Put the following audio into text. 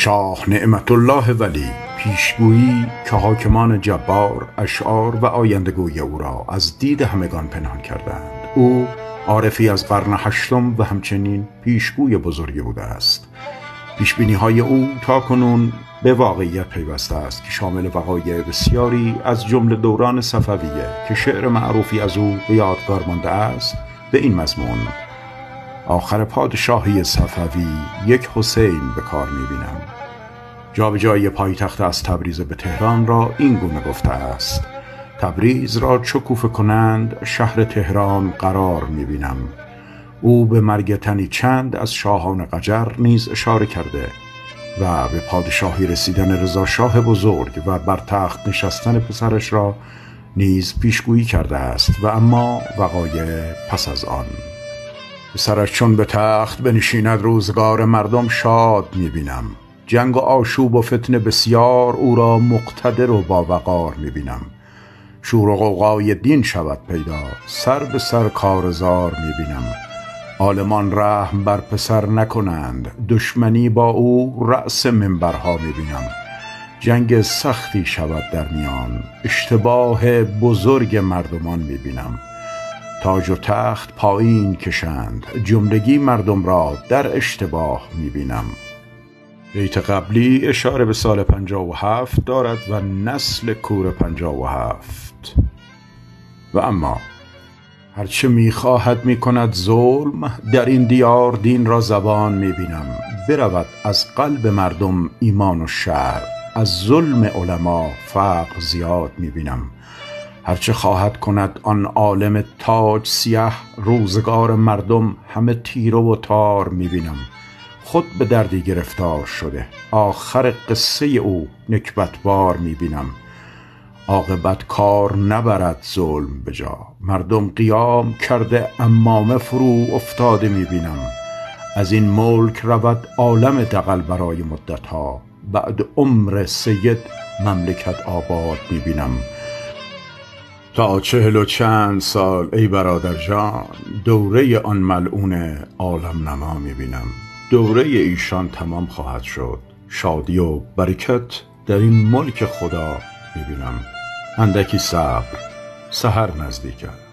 شاه نعمت الله ولی پیشگویی که حاکمان جبار اشعار و آیندگوی او را از دید همگان پنهان کردند. او عارفی از قرن هشتم و همچنین پیشگوی بزرگی بوده است. پیشبینی‌های او تاکنون به واقعیت پیوسته است که شامل وقایع بسیاری از جمله دوران صفویه که شعر معروفی از او به یادگار مانده است به این مضمون: آخر پادشاهی صفوی یک حسین به کار می‌بینم. جابجایی پایتخت از تبریز به تهران را این گونه گفته است: تبریز را چو کوفه کنند شهر تهران قرار می‌بینم. او به مرگ تنی چند از شاهان قجر نیز اشاره کرده و به پادشاهی رسیدن رضا شاه بزرگ و بر تخت نشستن پسرش را نیز پیشگویی کرده است. و اما وقایع پس از آن: پسرش چون به تخت بنشیند روزگار مردم شاد می‌بینم. جنگ و آشوب و فتنه بسیار او را مقتدر و باوقار می‌بینم. شور و غوغای دین شود پیدا، سر به سر کارزار می‌بینم. عالمان رحم بر پسر نکنند، دشمنی با او رأس منبرها می‌بینم. جنگ سختی شود در میان، اشتباه بزرگ مردمان می‌بینم. تاج و تخت پایین کشند، جملگی مردم را در اشتباه می‌بینم. بیت قبلی اشاره به سال 57 دارد و نسل کور 57. و اما هرچه می‌خواهد می‌کند ظلم، در این دیار دین را زبان می‌بینم. برود از قلب مردم ایمان و شرع، از ظلم علما فقر زیاد می‌بینم. هرچه خواهد کند آن عالم تاج سیه، روزگار مردم همه تیره و تار می‌بینم. خود به دردی گرفتار شده، آخر قصه او نکبتبار می‌بینم. عاقبت کار نبرد ظلم به جا، مردم قیام کرده عمامه فرو افتاده می‌بینم. از این ملک رود عالم دغل برای مدتها، بعد عمر سید مملکت آباد می‌بینم. تا 40 و چند سال ای برادر جان، دوره آن ملعون عالم نما می‌بینم. دوره ایشان تمام خواهد شد، شادی و برکت در این ملک خدا می‌بینم. اندکی صبر، سحر نزدیک است.